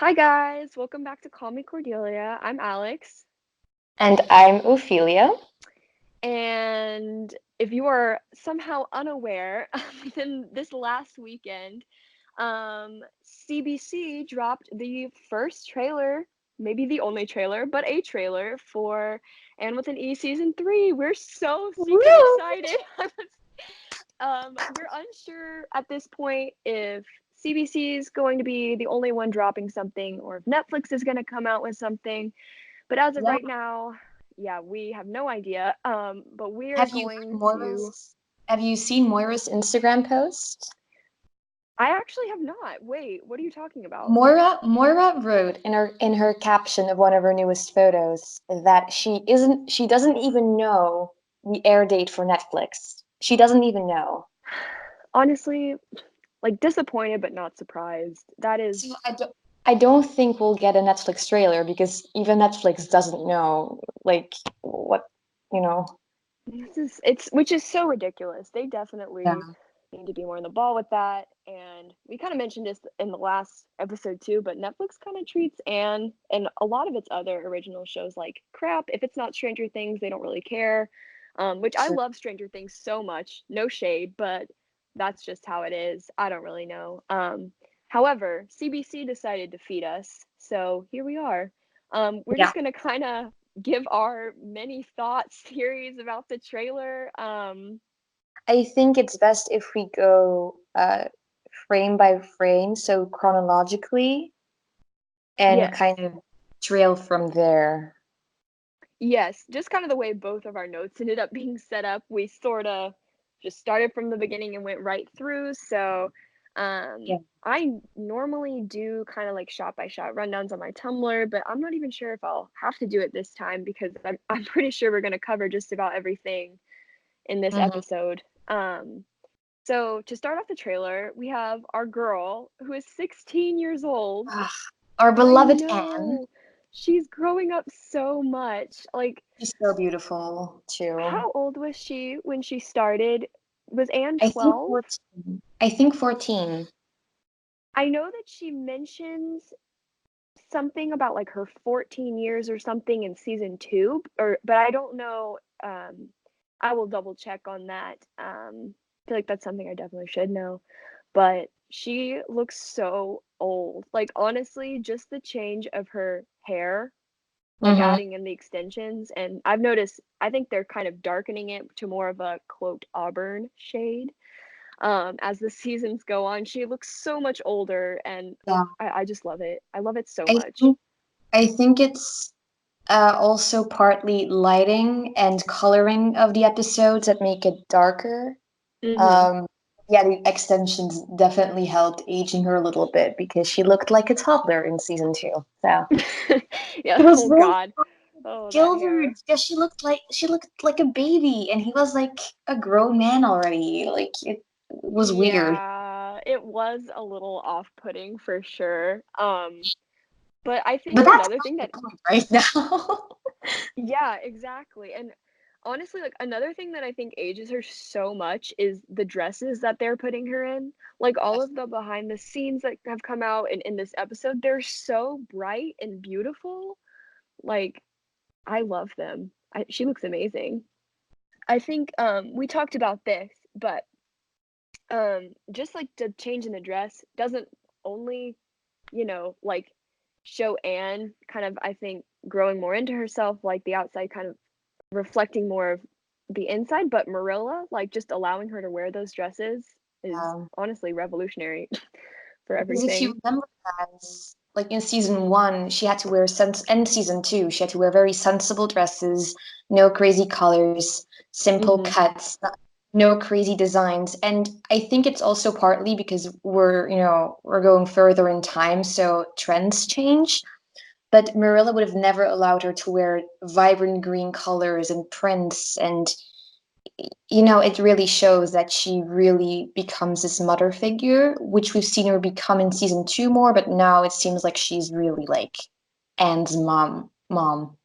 Hi guys, welcome back to Call Me Cordelia. I'm Alex, And I'm Ophelia. and if you are somehow unaware, within this last weekend, CBC dropped the first trailer, maybe the only trailer, but a trailer for And with an E season 3. We're so stinking Woo! excited. We're unsure at this point if CBC is going to be the only one dropping something or if Netflix is going to come out with something. But as of Yeah. right now, yeah, we have no idea. But we are Have you going read to. Moira's? Have you seen Moira's Instagram post? I actually have not. Wait, what are you talking about? Moira wrote in her caption of one of her newest photos that she doesn't even know the air date for Netflix. She doesn't even know. Honestly, like disappointed but not surprised. That is. So I don't think we'll get a Netflix trailer because even Netflix doesn't know like what you know. It's which is so ridiculous. They definitely Yeah. need to be more on the ball with that. And we kind of mentioned this in the last episode too, but Netflix kind of treats Anne and a lot of its other original shows like crap. If it's not Stranger Things, they don't really care. Which I love Stranger Things so much. No shade, but that's just how it is. I don't really know. However, CBC decided to feed us, so here we are. We're Yeah. just gonna kind of give our many thoughts, theories about the trailer. I think it's best if we go frame by frame, so chronologically, and Yes. kind of trail from there. Yes, just kind of the way both of our notes ended up being set up. We sort of just started from the beginning and went right through. So, Yeah. I normally do kind of like shot by shot rundowns on my Tumblr, but I'm not even sure if I'll have to do it this time because I'm pretty sure we're going to cover just about everything in this Hmm. episode. So to start off the trailer, we have our girl who is 16 years old. Our I beloved Anne. know. She's growing up so much. Like, She's so beautiful too. how old was she when she started? Was Anne I think 12? 14. I think 14. I know that she mentions something about like her 14 years or something in season 2, or but I don't know. I will double check on that. I feel like that's something I definitely should know. But she looks so old. Like honestly, just the change of her hair, like Hmm. adding in the extensions, and I've noticed I think they're kind of darkening it to more of a quote auburn shade. As the seasons go on, she looks so much older, and Yeah. I just love it. I love it so I much. think I think it's also partly lighting and coloring of the episodes that make it darker. Mhm. Um, yeah, the extensions definitely helped aging her a little bit because she looked like a toddler in season 2. So Yeah, it was oh really god. Oh, that Gilbert hair. because she looked like a baby and he was like a grown man already. Like it was weird. Yeah, it was a little off-putting for sure. But I think But that's another thing not that the point right now. yeah, exactly. And honestly, like another thing that I think ages her so much is the dresses that they're putting her in. Like all of the behind the scenes that have come out in this episode, they're so bright and beautiful. Like I love them. She looks amazing. I think we talked about this, but just like the change in the dress doesn't only, like show Anne kind of I think growing more into herself, like the outside kind of reflecting more of the inside, but Marilla, like just allowing her to wear those dresses is Um, honestly revolutionary for because if you everything. remember, guys, like in season 1, she had to wear and season 2, she had to wear very sensible dresses, no crazy colors, simple Mhm. cuts, no crazy designs. And I think it's also partly because we're going further in time, so trends change. But Marilla would have never allowed her to wear vibrant green colors and prints. And, it really shows that she really becomes this mother figure, which we've seen her become in season 2 more. But now it seems like she's really like Anne's mom. Mom.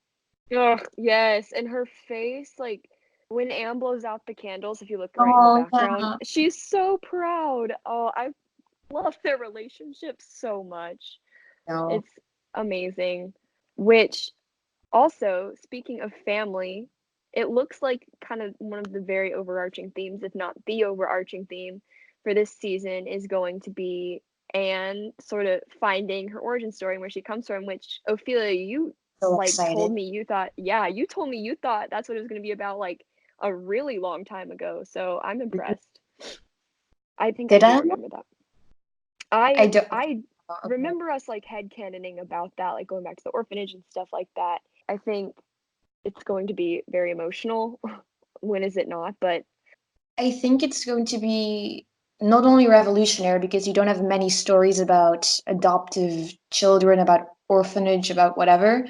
Ugh, yes, and her face, like when Anne blows out the candles, if you look right in the Oh, background, yeah. she's so proud. Oh, I love their relationship so much. No. It's amazing. Which also, speaking of family, it looks like kind of one of the very overarching themes, if not the overarching theme for this season, is going to be Anne sort of finding her origin story and where she comes from, which Ophelia, you So like told excited. me you thought, yeah, you told me you thought that's what it was going to be about like a really long time ago. So I'm Mhm. impressed. I think I Did do I? remember that. I I don't. I Okay. remember us like headcanoning about that, like going back to the orphanage and stuff like that. I think it's going to be very emotional. When is it not? But I think it's going to be not only revolutionary because you don't have many stories about adoptive children, about orphanage, about whatever,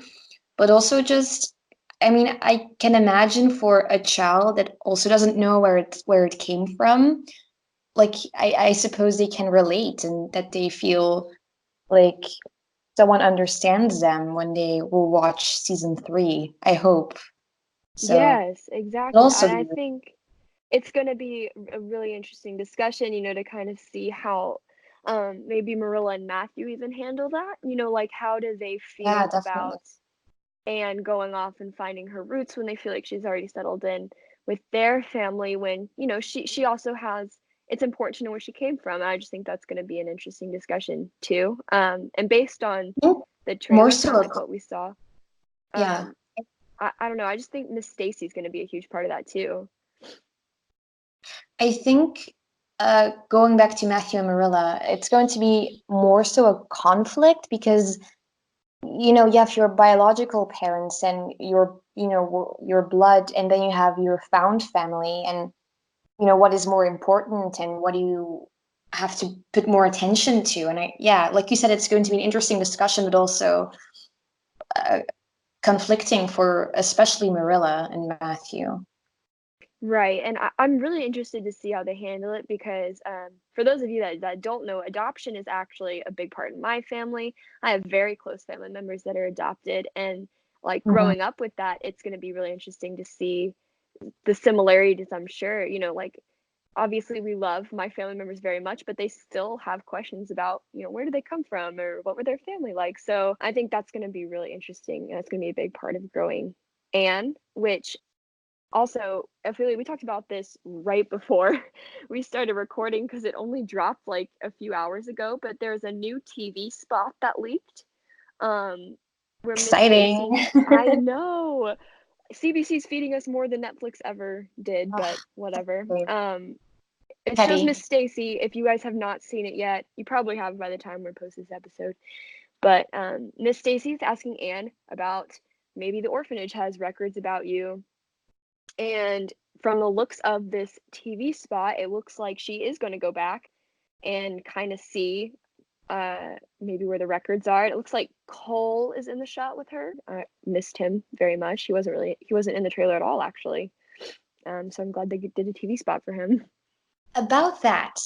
but also just, I mean, I can imagine for a child that also doesn't know where it came from, like I suppose they can relate and that they feel like someone understands them when they will watch season 3. I hope. So yes, it'll exactly. also And be I think it's going to be a really interesting discussion, to kind of see how maybe Marilla and Matthew even handle that. Like how do they yeah, feel definitely. about Anne going off and finding her roots when they feel like she's already settled in with their family when, she also has it's important to know where she came from. I just think that's going to be an interesting discussion too. And based on I think the more trailers and so, like what we saw, yeah. um, I don't know. I just think Miss Stacy's going to be a huge part of that too. I think going back to Matthew and Marilla, it's going to be more so a conflict because you have your biological parents and your blood, and then you have your found family, and what is more important and what do you have to put more attention to. And yeah, like you said, it's going to be an interesting discussion, but also uh, conflicting for especially Marilla and Matthew. Right, and I'm really interested to see how they handle it because, for those of you that don't know, adoption is actually a big part in my family. I have very close family members that are adopted, and, like, Mhm. growing up with that, it's gonna be really interesting to see the similarities, I'm sure, like, obviously, we love my family members very much, but they still have questions about, where did they come from or what were their family like? So, I think that's gonna be really interesting, and it's gonna be a big part of growing Anne, which also, I feel like we talked about this right before we started recording because it only dropped like a few hours ago, but there's a new TV spot that leaked, um, where Miss Exciting. Stacy I know. CBC's feeding us more than Netflix ever did, but whatever. Okay. It shows Heavy. Miss Stacy. If you guys have not seen it yet, you probably have by the time we post this episode. But Miss Stacy's asking Anne about maybe the orphanage has records about you, and from the looks of this TV spot, it looks like she is gonna go back and kinda see, maybe where the records are. It looks like Cole is in the shot with her. I missed him very much. He wasn't in the trailer at all, actually. So I'm glad they did a TV spot for him. About that,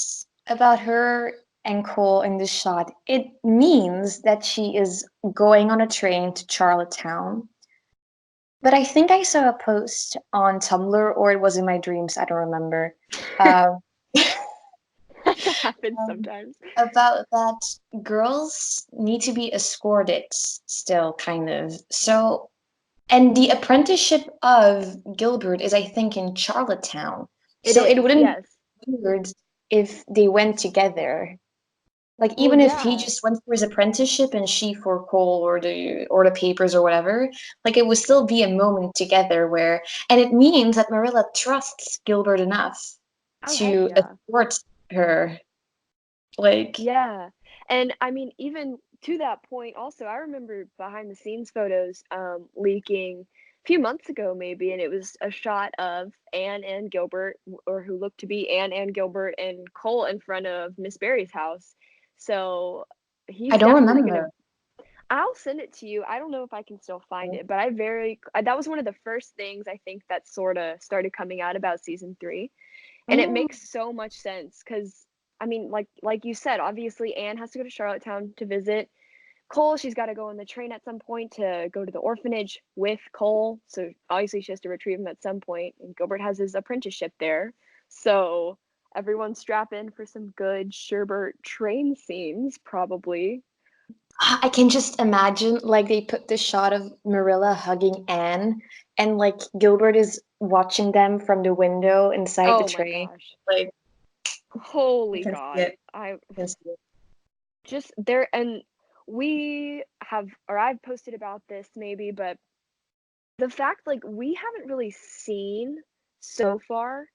about her and Cole in this shot, it means that she is going on a train to Charlottetown. But I think I saw a post on Tumblr, or it was in my dreams, I don't remember, um, That happens sometimes. about that girls need to be escorted still, kind of. So, and the apprenticeship of Gilbert is, I think, in Charlottetown. It So it is, wouldn't yes. be weird if they went together. Like Well, even if he yeah. just went for his apprenticeship and she for Cole or the papers or whatever, like it would still be a moment together where, and it means that Marilla trusts Gilbert enough Oh, heck to yeah. escort her. Like Yeah, and I mean, even to that point also, I remember behind the scenes photos, leaking a few months ago maybe, and it was a shot of Anne and Gilbert, or who looked to be Anne and Gilbert and Cole in front of Miss Barry's house. So, I he's don't definitely gonna remember. I'll send it to you. I don't know if I can still find it, but that was one of the first things I think that sorta started coming out about season 3. And it Mm, makes so much sense because, I mean, like you said, obviously Anne has to go to Charlottetown to visit Cole. She's got to go on the train at some point to go to the orphanage with Cole. So obviously she has to retrieve him at some point. And Gilbert has his apprenticeship there. So everyone strap in for some good Shirbert train scenes, probably. I can just imagine, like, they put the shot of Marilla hugging Anne, and, like, Gilbert is watching them from the window inside the Oh my train. gosh. Like, you Holy can see God. it. I You can see it. just there and we have or I've posted about this maybe, but the fact like we haven't really seen so far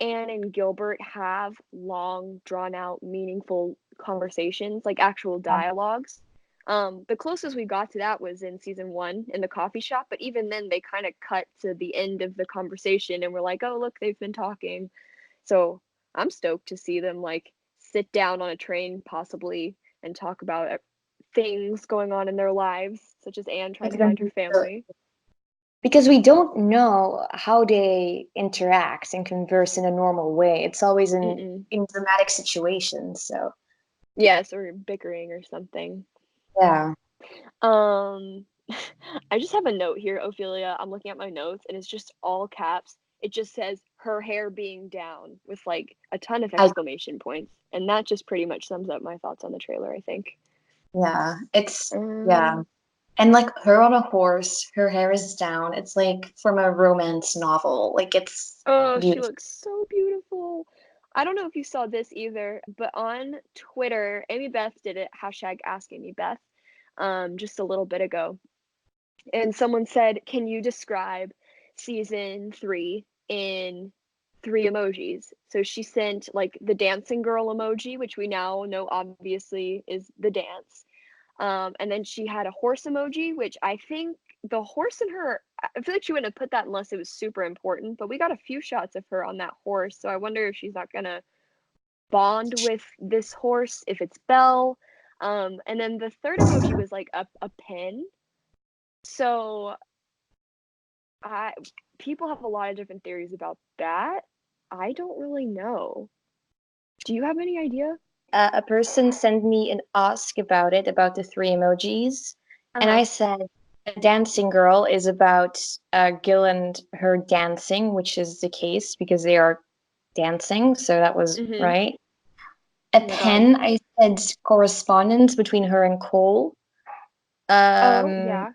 Anne and Gilbert have long, drawn out, meaningful conversations, like actual dialogues. The closest we got to that was in season 1 in the coffee shop, but even then they kind of cut to the end of the conversation and we're like, "Oh, look, they've been talking." So, I'm stoked to see them like sit down on a train possibly and talk about things going on in their lives, such as Anne trying It's to gonna find her be so family. because we don't know how they interact and converse in a normal way. It's always Mm-mm. in dramatic situations. So Yes, or bickering or something. yeah, Um, I just have a note here, Ophelia. I'm looking at my notes and it's just all caps. It just says her hair being down with like a ton of I exclamation points. And that just pretty much sums up my thoughts on the trailer, I think. yeah, it's yeah. Um, And like her on a horse, her hair is down. It's like from a romance novel. Like it's oh, she beautiful. looks so beautiful. I don't know if you saw this either, but on Twitter, Amy Beth did it, hashtag Ask Amy Beth, just a little bit ago. And someone said, "Can you describe season 3 in 3 emojis?" So she sent, like, the dancing girl emoji, which we now know obviously is the dance. And then she had a horse emoji, which I think the horse in her I feel like she wouldn't have put that unless it was super important, but we got a few shots of her on that horse, so I wonder if she's not gonna bond with this horse, if it's Belle. And then the third emoji was, like, a pin. So I people have a lot of different theories about that. I don't really know. Do you have any idea? A person sent me an ask about it, about the three emojis, and Uh-huh. I said a dancing girl is about Gil and her dancing, which is the case because they are dancing, so that was Mhm. right. A Oh my god. pen, I said correspondence between her and Cole. Oh, Um, yeah.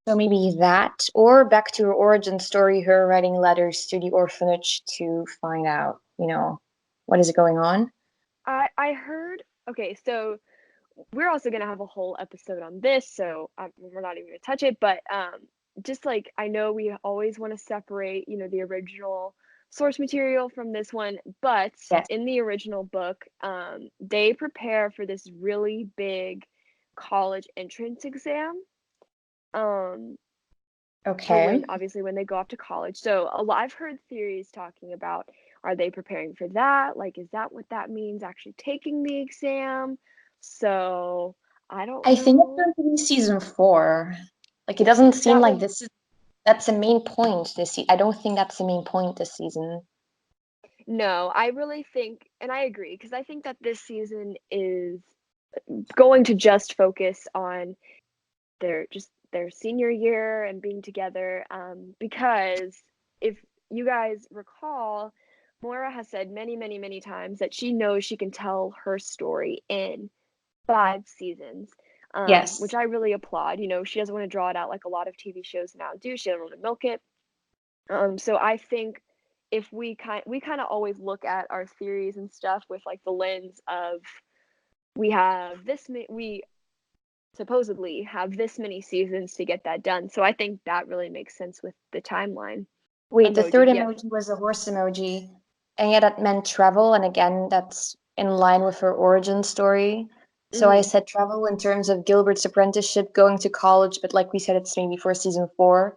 so maybe that, or back to her origin story, her writing letters to the orphanage to find out, what is going on. I heard okay, so we're also gonna have a whole episode on this, so, we're not even gonna touch it, but, just, like, I know we always wanna separate, the original source material from this one, but Yes. in the original book, they prepare for this really big college entrance exam, um, for Okay. when obviously when they go off to college. So a lot I've heard theories talking about are they preparing for that? Like, is that what that means, actually taking the exam? So I don't I think it's know. going to be season 4. Like, it doesn't seem That like will that's the main point I don't think that's the main point this season. no, I really think, and I agree, because I think that this season is going to just focus on their senior year and being together. Because if you guys recall, Moira has said many, many, many times that she knows she can tell her story in 5 seasons, which Yes. I really applaud. She doesn't want to draw it out like a lot of TV shows now do. She doesn't want to milk it. So I think if we kind of always look at our theories and stuff with like the lens of we supposedly have this many seasons to get that done. So I think that really makes sense with the timeline. Wait, the third Emojis, yes. emoji was a horse emoji. And yeah, that meant travel. And again, that's in line with her origin story. So I Mhm. said travel in terms of Gilbert's apprenticeship, going to college, but like we said, it's maybe for season 4.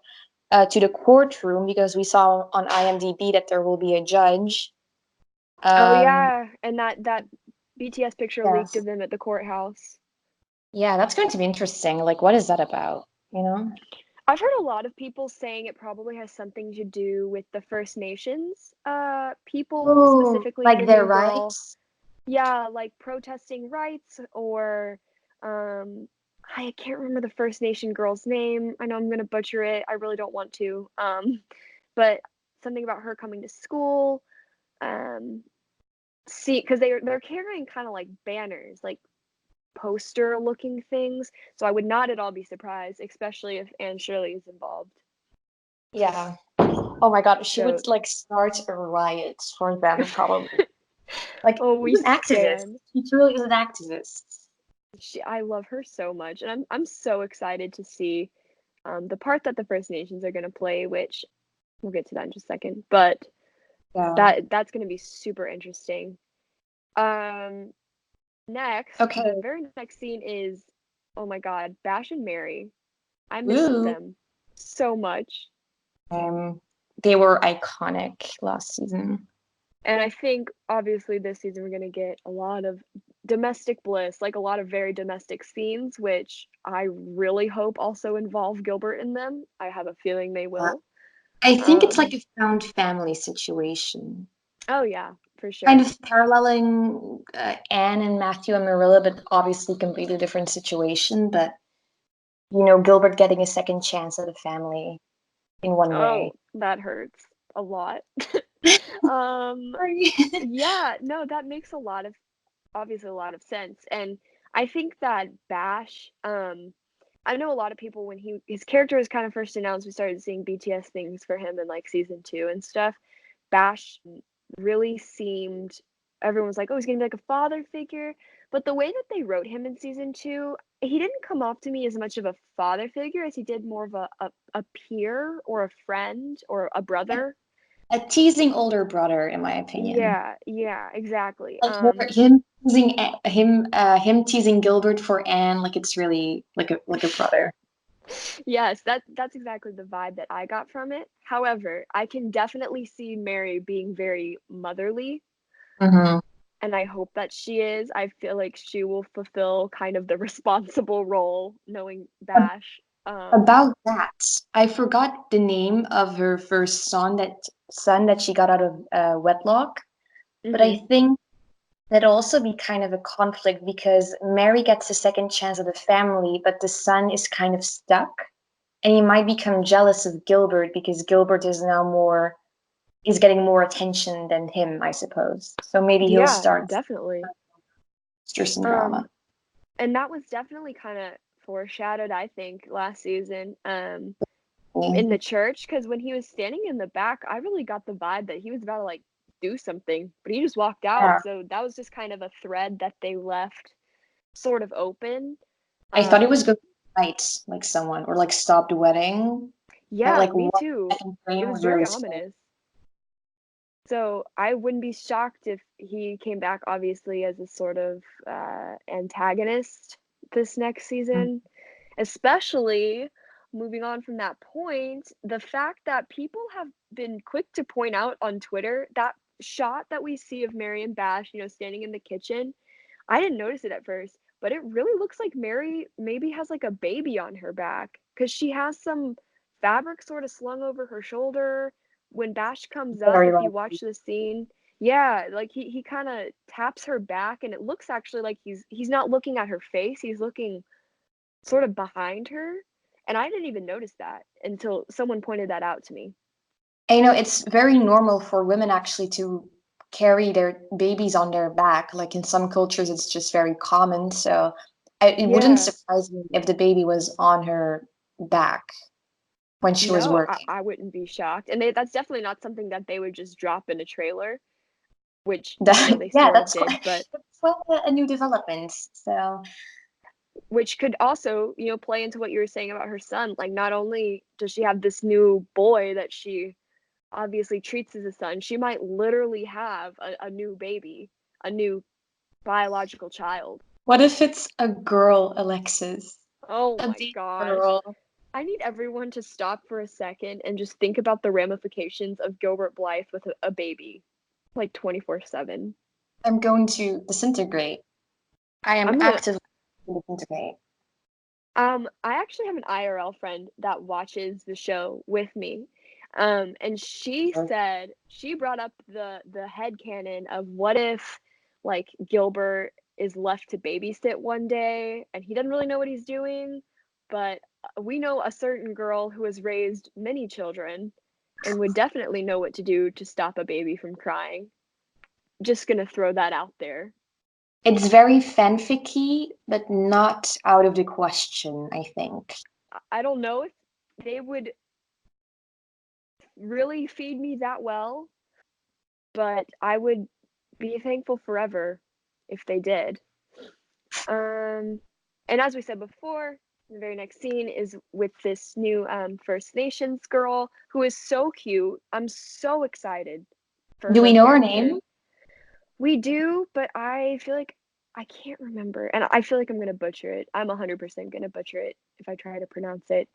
To the courtroom, because we saw on IMDb that there will be a judge. Oh Um, yeah, and that BTS picture leaked of yes. them at the courthouse. Yeah, that's going to be interesting. Like, what is that about? You know? I've heard a lot of people saying it probably has something to do with the First Nations people, Oh, specifically like the their new girl. rights? Yeah, like protesting rights or um I can't remember the First Nation girl's name. I know I'm gonna butcher it. I really don't want to. But something about her coming to school. Um, see, because they're carrying kind of like banners, like poster looking things. So I would not at all be surprised, especially if Anne Shirley is involved. Yeah. Oh my God, she So would like start a riot for them probably. Like oh, we she's an activist. stan. She truly is an activist. I love her so much, and I'm so excited to see the part that the First Nations are going to play, which we'll get to that in just a second. But Yeah. that's going to be super interesting. Um, Next, the Okay. very next scene is, oh my God, Bash and Mary. I miss Woo. them so much. They were iconic last season. And I think obviously this season we're gonna get a lot of domestic bliss, like a lot of very domestic scenes, which I really hope also involve Gilbert in them. I have a feeling they Yeah. will. I think it's like Um, a found family situation. oh yeah, for Kind sure. of paralleling Anne and Matthew and Marilla, but obviously completely different situation. But Gilbert getting a second chance at a family in one Oh, way. that hurts a lot. Um, Sorry. yeah, no, that makes a lot of obviously a lot of sense. And I think that Bash, I know a lot of people when his character was kind of first announced, we started seeing BTS things for him in like season 2 and stuff. Bash really seemed everyone was like, "Oh, he's gonna be like a father figure." But the way that they wrote him in season 2, he didn't come off to me as much of a father figure as he did more of a peer or a friend or a brother. A teasing older brother, in my opinion. Yeah, yeah, exactly. Like him teasing Gilbert for Anne, like it's really like a brother. Yes, that's exactly the vibe that I got from it. However, I can definitely see Mary being very motherly, Hmm. and I hope that she is. I feel like she will fulfill kind of the responsible role, knowing Bash. About that, I forgot the name of her first son that she got out of wedlock, but I Mhm. think that'd also be kind of a conflict because Mary gets a second chance at the family, but the son is kind of stuck, and he might become jealous of Gilbert because Gilbert is getting more attention than him, I suppose. So maybe he'll Yeah, start definitely. stress and Um, drama. and that was definitely kind of foreshadowed, I think, last season. In Mm. the church, because when he was standing in the back, I really got the vibe that he was about to, like, do something, but he just walked out, Yeah. so that was just kind of a thread that they left sort of open. I thought it was Um, going to fight like someone or like stop the wedding. That yeah, like me one too. second It frame was was very really scary. ominous. So I wouldn't be shocked if he came back, obviously, as a sort of antagonist this next season, especially moving on from that point, the fact that people have been quick to point out on Twitter that shot that we see of Mary and Bash, standing in the kitchen. I didn't notice it at first, but it really looks like Mary maybe has like a baby on her back because she has some fabric sort of slung over her shoulder. When Bash comes up, Very if you likely. watch the scene, yeah, like he kind of taps her back, and it looks actually like he's not looking at her face, he's looking sort of behind her. And I didn't even notice that until someone pointed that out to me. And it's very normal for women actually to carry their babies on their back. Like in some cultures, it's just very common. So it wouldn't Yeah, surprise me if the baby was on her back when she was no, I, working. I wouldn't be shocked. And that's definitely not something that they would just drop in a trailer, which, they Yeah, sort of that's did, but quite a new development. So which could also, play into what you were saying about her son. Like, not only does she have this new boy that she obviously treats as a son, she might literally have a new baby, a new biological child. what if it's a girl, Alexis? Oh A my baby gosh. girl. I need everyone to stop for a second and just think about the ramifications of Gilbert Blythe with a baby, like 24/7. I'm going to disintegrate. I am I'm gonna actively disintegrate. I actually have an IRL friend that watches the show with me. And she said she brought up the headcanon of what if like Gilbert is left to babysit one day and he doesn't really know what he's doing, but we know a certain girl who has raised many children and would definitely know what to do to stop a baby from crying. Just gonna throw that out there. It's very fanficky, but not out of the question, I think. I don't know if they would really feed me that well, but I would be thankful forever if they did. Um, and as we said before, the very next scene is with this new First Nations girl who is so cute. I'm so excited for Do we her know her character. name? We do, but I feel like I can't remember, and I feel like I'm gonna butcher it. I'm 100% gonna butcher it if I try to pronounce it.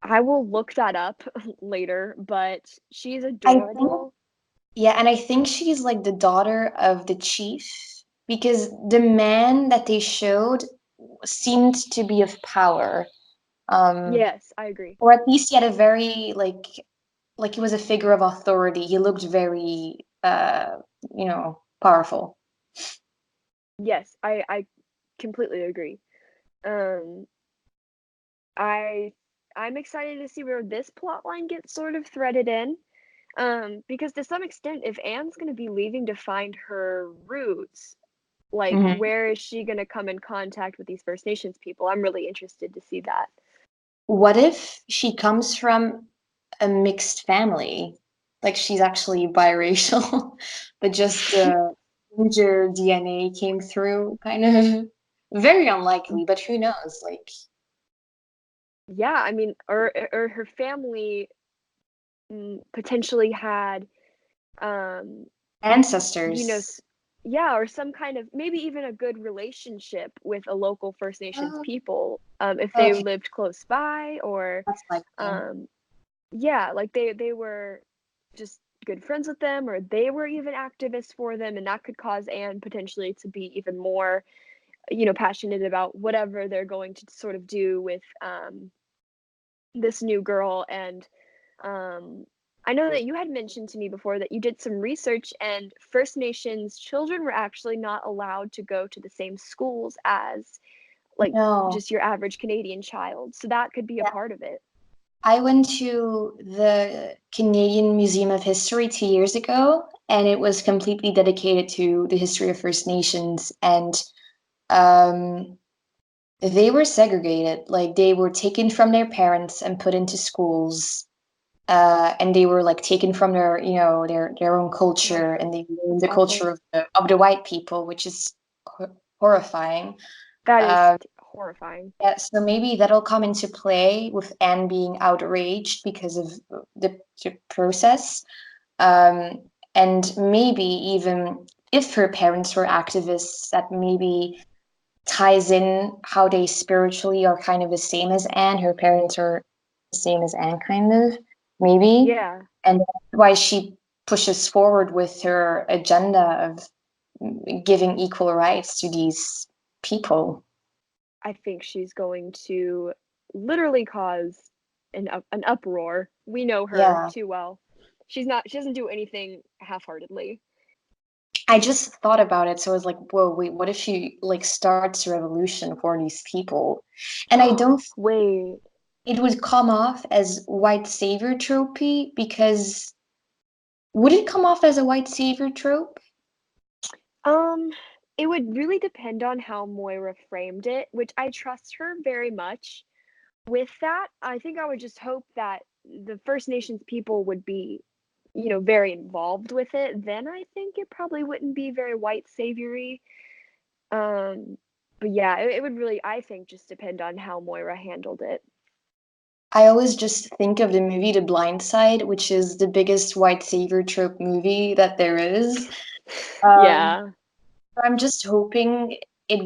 I will look that up later, but she's I think, adorable. yeah, and I think she's like the daughter of the chief because the man that they showed seemed to be of power. Um, Yes, I agree. or at least he had a very like he was a figure of authority. He looked very powerful. Yes, I completely agree. Um, I I'm excited to see where this plot line gets sort of threaded in. Because to some extent, if Anne's gonna be leaving to find her roots, like Mhm. where is she gonna come in contact with these First Nations people? I'm really interested to see that. What if she comes from a mixed family? Like she's actually biracial, but just ginger DNA came through, kind of. Very unlikely, but who knows? Like Yeah, I mean, or her family potentially had, um, you know, ancestors. yeah, or some kind of maybe even a good relationship with a local First Nations Oh, people, if they okay, lived close by, or that's likely. um, yeah, like they were just good friends with them, or they were even activists for them, and that could cause Anne potentially to be even more, passionate about whatever they're going to sort of do with this new girl. And um, I know that you had mentioned to me before that you did some research, and First Nations children were actually not allowed to go to the same schools as like No. just your average Canadian child. So that could be a part of it. I went to the Canadian Museum of History 2 years ago, and it was completely dedicated to the history of First Nations. And um, they were segregated. Like they were taken from their parents and put into schools. And they were like taken from their own Ugh, culture, and they learned that's the awful. culture of the white people, which is horrifying. That is Um, horrifying. yeah, so maybe that'll come into play with Anne being outraged because of the process. Um, and maybe even if her parents were activists, that maybe ties in how they spiritually are kind of the same as Anne. Her parents are the same as Anne, kind of, maybe. Yeah, And that's why she pushes forward with her agenda of giving equal rights to these people. I think she's going to literally cause an uproar. We know her Yeah. too well. She doesn't do anything half-heartedly. I just thought about it, so I was like, whoa, wait, what if she like starts a revolution for these people? And I don't Wait. it would come off as white savior tropey because would it come off as a white savior trope? Um, it would really depend on how Moira framed it, which I trust her very much. With that, I think I would just hope that the First Nations people would be, very involved with it. Then I think it probably wouldn't be very white saviory. Um, but yeah, it would really, I think, just depend on how Moira handled it. I always just think of the movie The Blind Side, which is the biggest white savior trope movie that there is. Um, Yeah. I'm just hoping it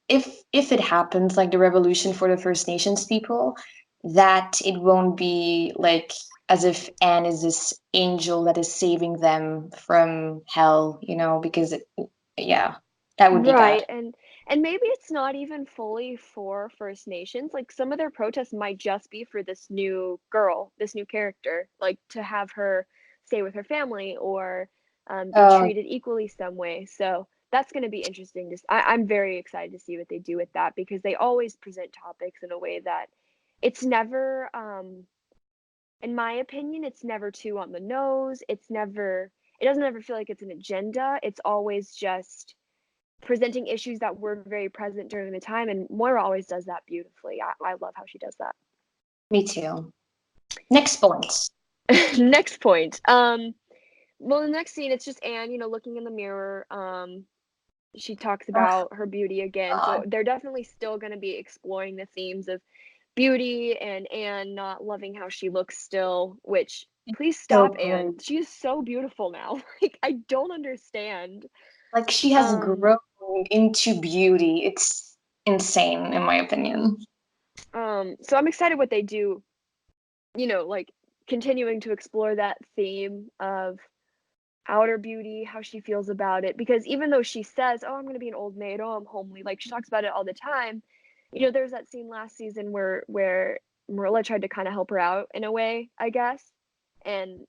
if it happens, like the revolution for the First Nations people, that it won't be like as if Anne is this angel that is saving them from hell, because yeah, that would be Right, bad. and maybe it's not even fully for First Nations, like, some of their protests might just be for this new girl, this new character, like, to have her stay with her family or, be Uh, treated equally some way. So that's gonna be interesting. Just I'm very excited to see what they do with that, because they always present topics in a way that it's never, in my opinion, it's never too on the nose, it doesn't ever feel like it's an agenda, it's always just presenting issues that were very present during the time, and Moira always does that beautifully. I love how she does that. Me too. Next point. Next point. Well, the next scene, it's just Anne, looking in the mirror. She talks Oh, about her beauty again. So God. they're definitely still going to be exploring the themes of beauty and Anne not loving how she looks still, which please So stop, Anne. great. She is so beautiful now. Like, I don't understand. Like she has Um, grown into beauty. It's insane, in my opinion. so I'm excited what they do, like continuing to explore that theme of outer beauty, how she feels about it. Because even though she says, "Oh, I'm gonna be an old maid. Oh, I'm homely," like she talks about it all the time. There's that scene last season where Marilla tried to kind of help her out in a way, I guess, and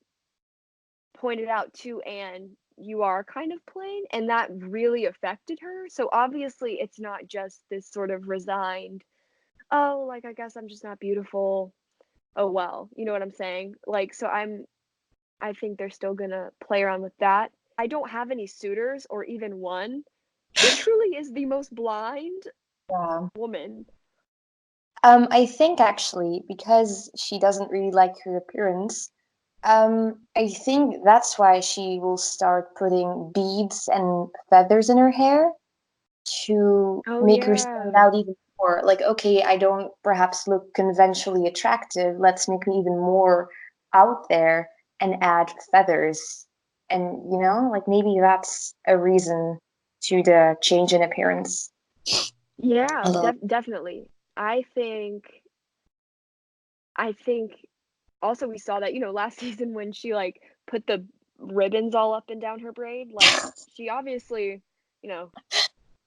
pointed out to Anne, "You are kind of plain," and that really affected her. So obviously, it's not just this sort of resigned, "Oh, like I guess I'm just not beautiful. Oh well," you know what I'm saying? Like, so I think they're still gonna play around with that. I don't have any suitors or even one. She truly is the most blind Yeah. woman. I think actually, because she doesn't really like her appearance, I think that's why she will start putting beads and feathers in her hair to Oh, make her stand yeah. out even more. Like, okay, I don't perhaps look conventionally attractive. Let's make me even more out there and add feathers. And, like maybe that's a reason to the change in appearance Yeah, a little. definitely. I think also we saw that, last season when she, like, put the ribbons all up and down her braid, like, she obviously, you know,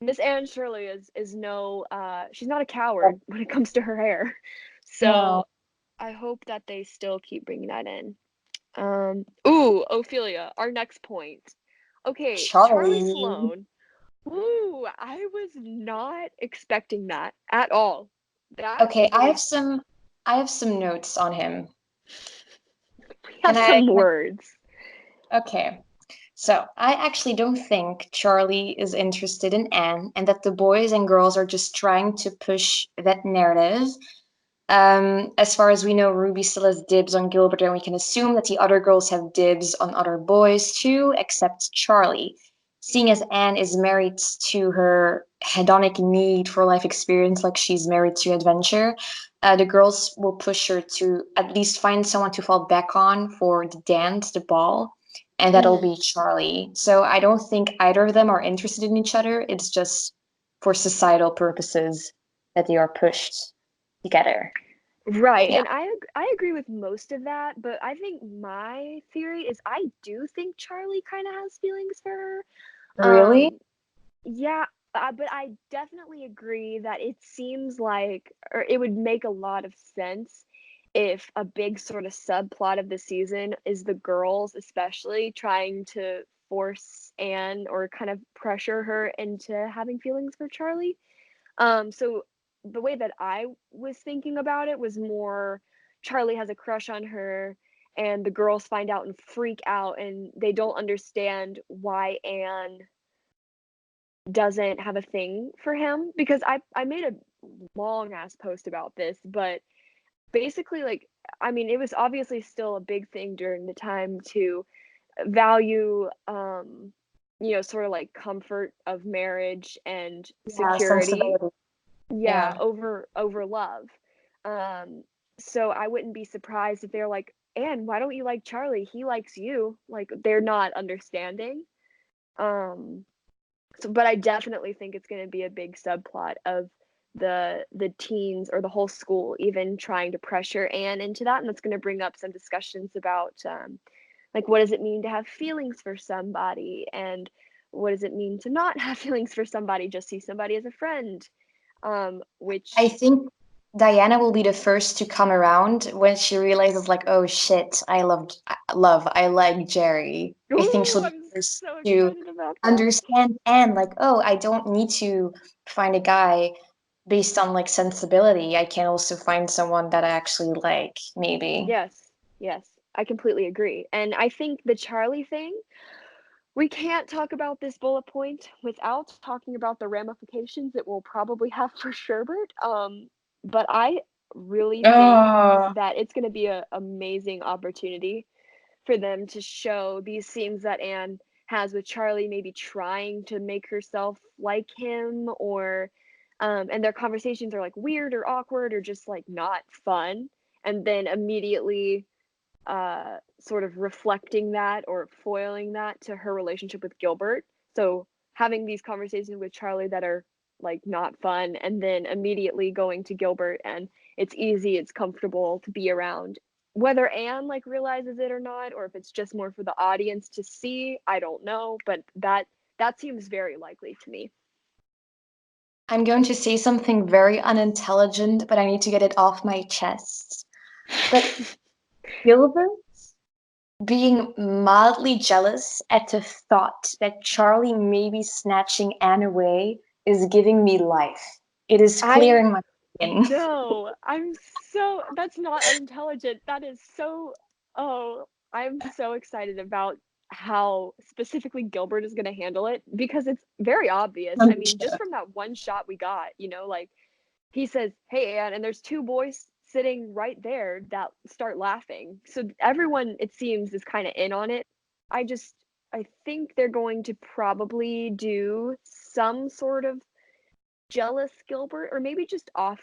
Miss Anne Shirley is no, she's not a coward when it comes to her hair. No, So, I hope that they still keep bringing that in. Ooh, Ophelia, our next point. Okay, Charlie Charlie. Sloane. Ooh, I was not expecting that at all. That Okay, was I have some notes on him. we Can have I, some can words. I okay. So, I actually don't think Charlie is interested in Anne and that the boys and girls are just trying to push that narrative. As far as we know, Ruby still has dibs on Gilbert, and we can assume that the other girls have dibs on other boys too, except Charlie. Seeing as Anne is married to her hedonic need for life experience, like she's married to adventure, the girls will push her to at least find someone to fall back on for the dance, the ball, and that'll Mhm. be Charlie. So I don't think either of them are interested in each other. It's just for societal purposes that they are pushed together. Right, Yeah. and I agree with most of that, but I think my theory is I do think Charlie kinda has feelings for her. Really? Yeah, but I definitely agree that it seems like or it would make a lot of sense if a big sort of subplot of the season is the girls especially trying to force Anne or kind of pressure her into having feelings for Charlie. So the way that I was thinking about it was more Charlie has a crush on her and the girls find out and freak out and they don't understand why Anne doesn't have a thing for him because I made a long ass post about this, but basically like I mean it was obviously still a big thing during the time to value sort of like comfort of marriage and Yeah, security, sensibility. yeah, Yeah. over love. Um so I wouldn't be surprised if they're like, "Anne, why don't you like Charlie? He likes you." Like they're not understanding. Um So, but I definitely think it's gonna be a big subplot of the teens or the whole school even trying to pressure Anne into that, and that's gonna bring up some discussions about, like, what does it mean to have feelings for somebody, and what does it mean to not have feelings for somebody, just see somebody as a friend, I which think Diana will be the first to come around when she realizes, like, oh shit, love, I like Jerry. I think ooh, she'll be I'm the first so to excited about that. understand and like, oh, I don't need to find a guy based on like sensibility. I can also find someone that I actually like, maybe. Yes, yes, I completely agree, and I think the Charlie thing we can't talk about this bullet point without talking about the ramifications it will probably have for Sherbert. But I really think Oh, that it's going to be an amazing opportunity for them to show these scenes that Anne has with Charlie, maybe trying to make herself like him, or and their conversations are like weird or awkward or just like not fun, and then immediately sort of reflecting that or foiling that to her relationship with Gilbert. So having these conversations with Charlie that are like not fun, and then immediately going to Gilbert, and it's easy, it's comfortable to be around. Whether Anne like realizes it or not, or if it's just more for the audience to see, I don't know, but that seems very likely to me. I'm going to say something very unintelligent, but I need to get it off my chest. But Gilbert being mildly jealous at the thought that Charlie may be snatching Anne away is giving me life. It is I clearing my skin. No, that's not unintelligent. That is so oh, I'm so excited about how specifically Gilbert is gonna handle it because it's very obvious. I mean, just from that one shot we got, like he says, "Hey, Anne," and there's two boys sitting right there that start laughing. So everyone, it seems, is kind of in on it. I just I think they're going to probably do some sort of jealous Gilbert, or maybe just off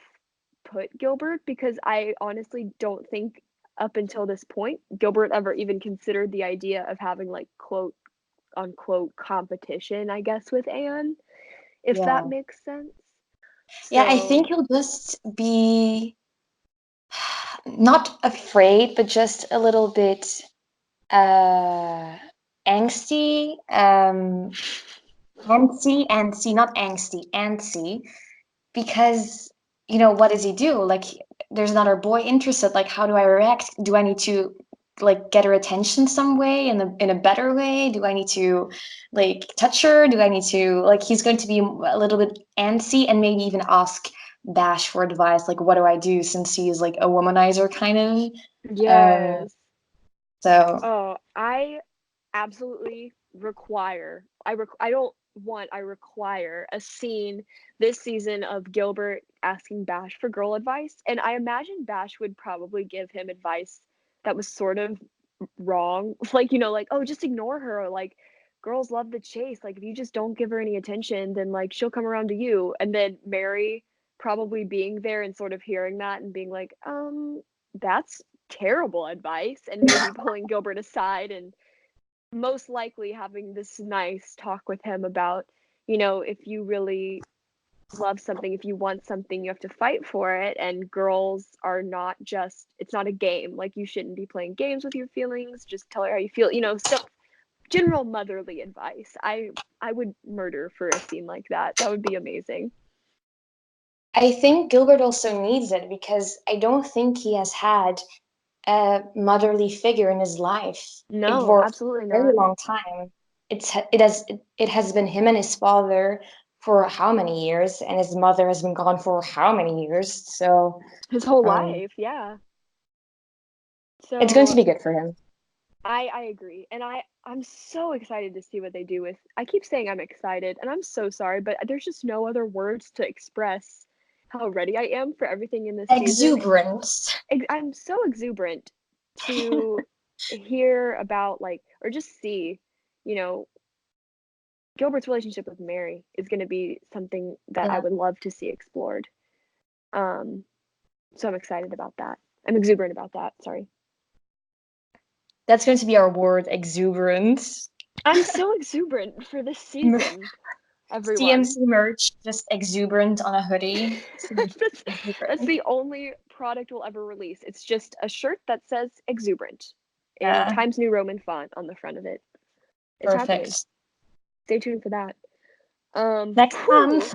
put Gilbert, because I honestly don't think up until this point Gilbert ever even considered the idea of having like quote unquote competition, I guess, with Anne, if that Yeah. makes sense. Yeah, I So think he'll just be not afraid, but just a little bit uh angsty, antsy, not angsty, antsy, because what does he do? Like, there's another boy interested. Like, how do I react? Do I need to like get her attention some way, in a better way? Do I need to like touch her? Do I need to like he's going to be a little bit antsy and maybe even ask Bash for advice, like what do I do, since he's like a womanizer kind of. Um yes. so Oh, I absolutely require I don't want, I require a scene this season of Gilbert asking Bash for girl advice, and I imagine Bash would probably give him advice that was sort of wrong, like, like, "Oh, just ignore her," or like, "Girls love the chase, like, if you just don't give her any attention, then, like, she'll come around to you," and then Mary probably being there and sort of hearing that and being like, that's terrible advice," and maybe pulling Gilbert aside and most likely having this nice talk with him about, if you really love something, if you want something, you have to fight for it. And girls are not just, it's not a game. Like, you shouldn't be playing games with your feelings. Just tell her how you feel, stuff, general motherly advice. I would murder for a scene like that. That would be amazing. I think Gilbert also needs it because I don't think he has had a motherly figure in his life No, for a absolutely very not. long time. It has been him and his father for how many years, and his mother has been gone for how many years. So His whole um, life, yeah. it's going So to be good for him. I agree, and I'm so excited to see what they do with. I keep saying I'm excited, and I'm so sorry, but there's just no other words to express how ready I am for everything in this season. Exuberance. I'm so exuberant to hear about, like, or just see, you know, Gilbert's relationship with Mary is going to be something that I Yeah, would love to see explored. Um, so I'm excited about that. I'm exuberant about that. Sorry. that's going to be our word, exuberance. I'm so exuberant for this season, everyone. CMC merch, just exuberant on a hoodie. that's that's Exuberant. the only product we'll ever release. It's just a shirt that says exuberant in Yeah, Times New Roman font on the front of it. It's happening. perfect. Stay tuned for that. Next Whew. month.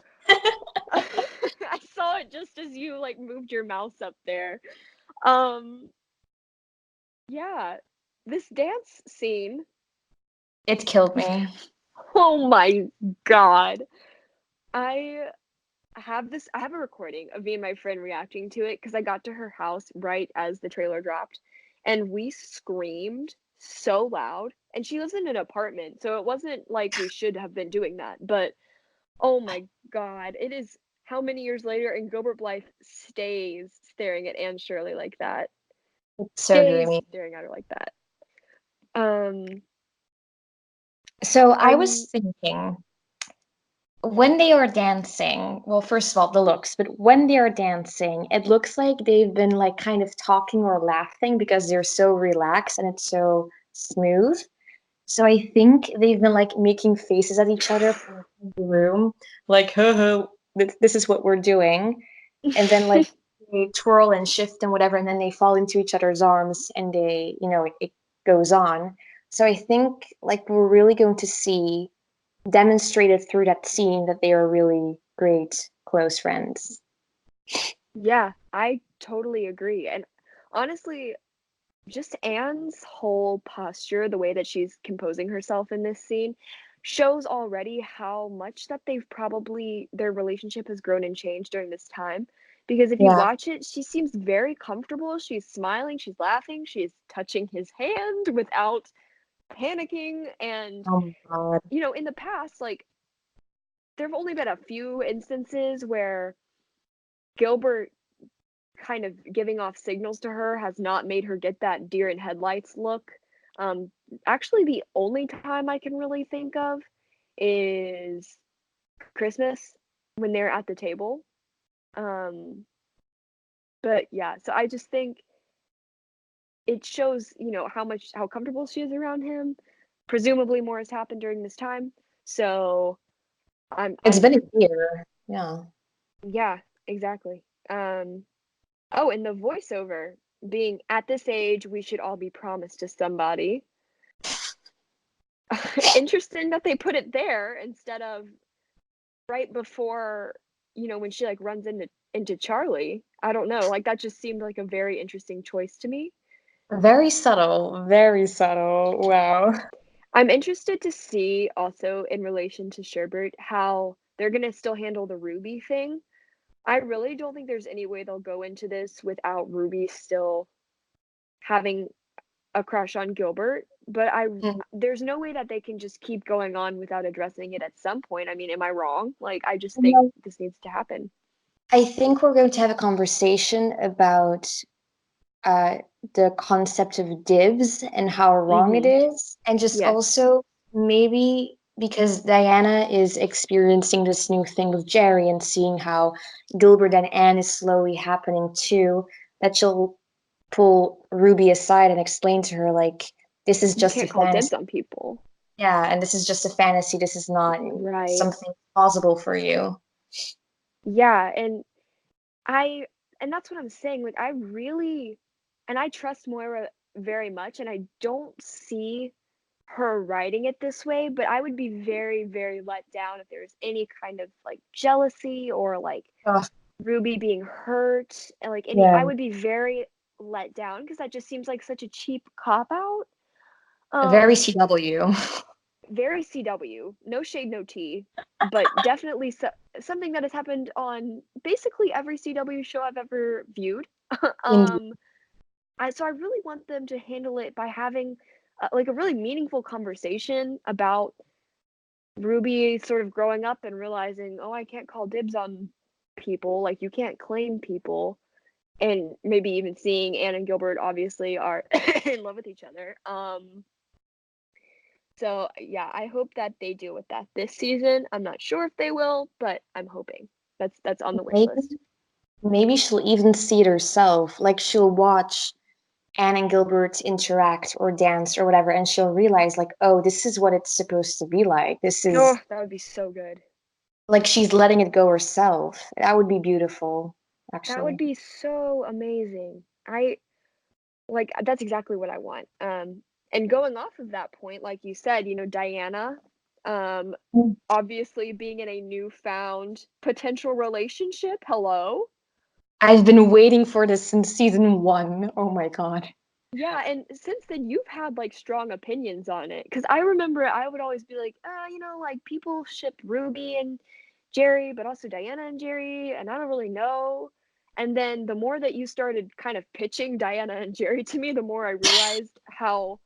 I saw it just as you like moved your mouse up there. Um, yeah, this dance scene. It killed me. Oh my god. I I have a recording of me and my friend reacting to it because I got to her house right as the trailer dropped, and we screamed so loud, and she lives in an apartment, so it wasn't like we should have been doing that, but oh my god, it is how many years later, and Gilbert Blythe stays staring at Anne Shirley like that. It's so Stays dreamy. staring at her like that. Um, So I was I'm thinking, when they are dancing, well, first of all, the looks, but when they are dancing, it looks like they've been like kind of talking or laughing because they're so relaxed and it's so smooth. So I think they've been like making faces at each other from the room, like, this is what we're doing. And then like they twirl and shift and whatever, and then they fall into each other's arms and they, it goes on. So I think like we're really going to see demonstrated through that scene that they are really great close friends. Yeah, I totally agree, and honestly, just Anne's whole posture, the way that she's composing herself in this scene, shows already how much that their relationship has grown and changed during this time. Because if you Yeah. watch it, she seems very comfortable. She's smiling, she's laughing, she's touching his hand without panicking. And, Oh my God. in the past, like, there have only been a few instances where Gilbert kind of giving off signals to her has not made her get that deer in headlights look. Um, Actually, the only time I can really think of is Christmas when they're at the table. Um, but yeah, so I just think it shows, how comfortable she is around him. Presumably more has happened during this time. So It's been a I'm year. Yeah. yeah, exactly. Oh, and the voiceover being at this age, we should all be promised to somebody. Interesting that they put it there instead of right before, when she like runs into Charlie. I don't know, like that just seemed like a very interesting choice to me. Very subtle. Very subtle. Wow. I'm interested to see also in relation to Sherbert how they're gonna still handle the Ruby thing. I really don't think there's any way they'll go into this without Ruby still having a crush on Gilbert, but I Mm. there's no way that they can just keep going on without addressing it at some point. I mean, am I wrong? Like, I just think Well, this needs to happen. I think we're going to have a conversation about uh, the concept of dibs and how wrong it Mhm. is, and just Yes. also maybe because Diana is experiencing this new thing with Jerry and seeing how Gilbert and Anne is slowly happening too, that she'll pull Ruby aside and explain to her, like, this is You just a can't call dibs fantasy. on people. Yeah, and this is just a fantasy. This is not Right. something plausible for you. Yeah, I and that's what I'm saying. Like, I trust Moira very much, and I don't see her writing it this way, but I would be very, very let down if there's any kind of like jealousy or like Oh, Ruby being hurt and, like, any I yeah, would be very let down because that just seems like such a cheap cop out. very Um, CW. Very CW, no shade, no tea, but definitely something that has happened on basically every CW show I've ever viewed. Indeed. Um, I really want them to handle it by having, like, a really meaningful conversation about Ruby sort of growing up and realizing, "Oh, I can't call dibs on people, like, you can't claim people." And maybe even seeing Anne and Gilbert obviously are in love with each other. So yeah, I hope that they deal with that this season. I'm not sure if they will, but I'm hoping. That's on the wish Maybe, list. maybe she'll even see it herself. Like she'll watch Anne and Gilbert interact or dance or whatever, and she'll realize, like, oh, this is what it's supposed to be like. This Oh, is that would be so good. like she's letting it go herself. That would be beautiful, That would actually. be so amazing. I like that's exactly what I want. And going off of that point, like you said, Diana, um, Mm. obviously being in a newfound potential relationship. Hello. I've been waiting for this since season one. Oh my God. Yeah, and since then you've had like strong opinions on it. Cause I remember I would always be like, like people shipped Ruby and Jerry, but also Diana and Jerry, and I don't really know. And then the more that you started kind of pitching Diana and Jerry to me, the more I realized how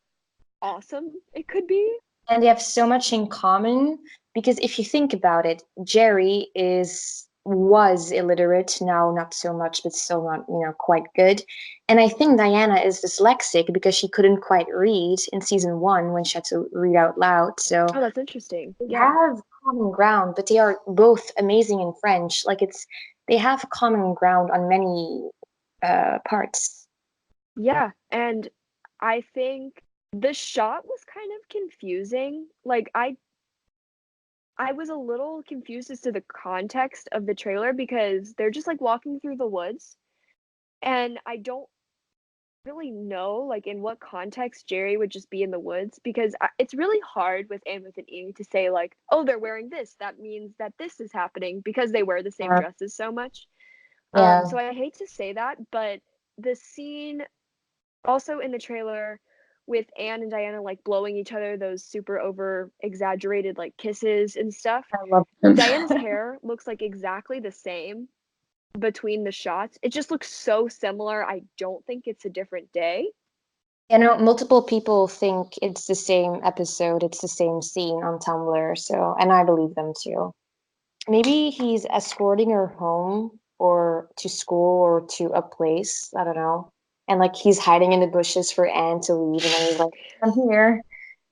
awesome it could be. And they have so much in common because if you think about it, Jerry is was illiterate, now not so much, but still not, quite good. And I think Diana is dyslexic because she couldn't quite read in season one when she had to read out loud. So Oh, that's interesting. they Yeah. have common ground, but they are both amazing in French. Like they have common ground on many parts. Yeah, and I think the shot was kind of confusing. Like I was a little confused as to the context of the trailer because they're just like walking through the woods and I don't really know like in what context Jerry would just be in the woods because it's really hard with Anne with an E to say like, "Oh, they're wearing this. That means that this is happening," because they wear the same Yeah. dresses so much. Yeah. So I hate to say that, but the scene also in the trailer with Anne and Diana, like, blowing each other those super over exaggerated, like, kisses and stuff, I love them. Diana's hair looks, like, exactly the same between the shots. It just looks so similar, I don't think it's a different day. Multiple people think it's the same episode, it's the same scene on Tumblr, so, and I believe them too. Maybe he's escorting her home or to school or to a place, I don't know. And like he's hiding in the bushes for Anne to leave, and then he's like, I'm here.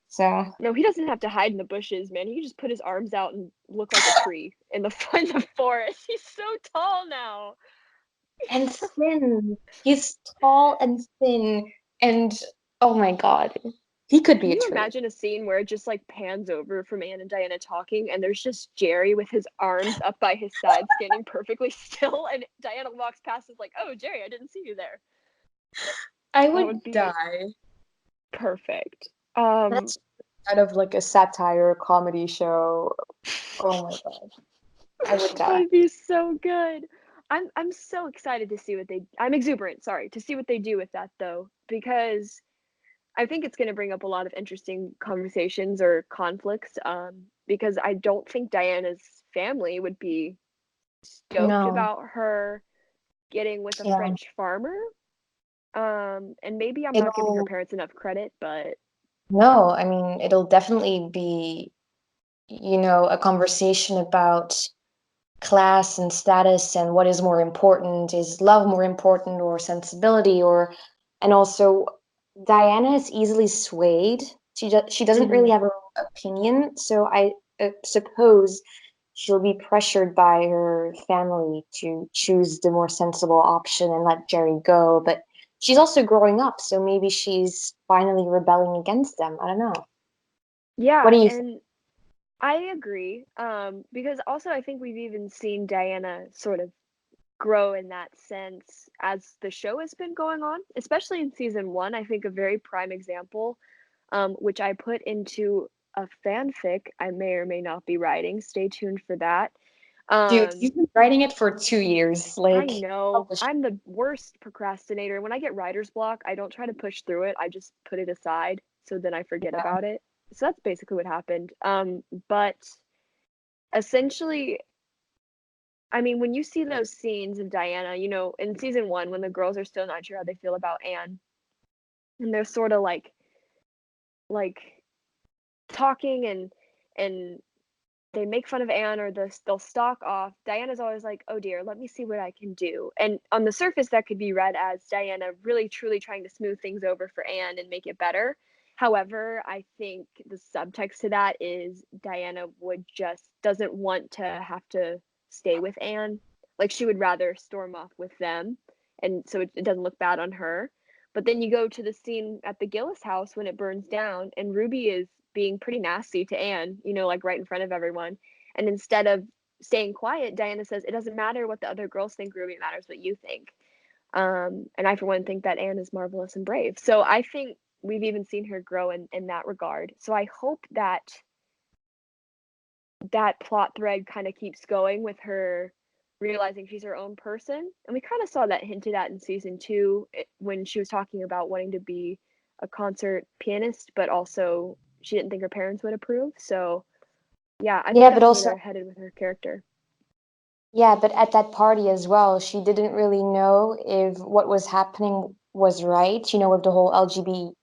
So, No, he doesn't have to hide in the bushes, man, he can just put his arms out and look like a tree in the in the forest. He's so tall now. and thin. He's tall and thin, and oh my God, he could Can be a you tree. imagine a scene where it just like pans over from Anne and Diana talking, and there's just Jerry with his arms up by his side, standing perfectly still, and Diana walks past, is like, "Oh, Jerry, I didn't see you there." I That would would be die. perfect. Um, That's out of like a satire comedy show. Oh my God, I would die. that'd be so good. I'm so excited to see what they. I'm exuberant, sorry, to see what they do with that though, because I think it's going to bring up a lot of interesting conversations or conflicts. Because I don't think Diana's family would be stoked No, about her getting with a yeah, French farmer. And maybe I'm not giving her it'll parents enough credit, but no, I mean, it'll definitely be, a conversation about class and status and what is more important. Is love more important or sensibility or, and also Diana is easily swayed. She doesn't really mhm. have her own opinion, so I suppose she'll be pressured by her family to choose the more sensible option and let Jerry go. But she's also growing up, so maybe she's finally rebelling against them. I don't know. What Yeah, do you think? and I agree. Because also I think we've even seen Diana sort of grow in that sense as the show has been going on, especially in season one. I think a very prime example, which I put into a fanfic I may or may not be writing. Stay tuned for that. Dude, Um, you've been writing it for 2 years. I Like, know publish. I'm the worst procrastinator. When I get writer's block, I don't try to push through it. I just put it aside so then I forget about it. So that's basically what happened. But essentially, I mean, when you see those scenes of Diana, in season one, when the girls are still not sure how they feel about Anne, and they're sort of like talking and they make fun of Anne or they'll stalk off. Diana's always like, "Oh dear, let me see what I can do." And on the surface, that could be read as Diana really truly trying to smooth things over for Anne and make it better. However, I think the subtext to that is Diana would just doesn't want to have to stay with Anne. Like she would rather storm off with them, and so it doesn't look bad on her. But then you go to the scene at the Gillis house when it burns down, and Ruby is being pretty nasty to Anne, like right in front of everyone. And instead of staying quiet, Diana says, "It doesn't matter what the other girls think, Ruby, it matters what you think." And I, for one, think that Anne is marvelous and brave. So I think we've even seen her grow in that regard. So I hope that that plot thread kind of keeps going with her realizing she's her own person. And we kind of saw that hinted at in season two when she was talking about wanting to be a concert pianist, but also she didn't think her parents would approve. So, yeah, I think Yeah, but that's where also, they're headed with her character. yeah, but at that party as well, she didn't really know if what was happening was right, with the whole LGBT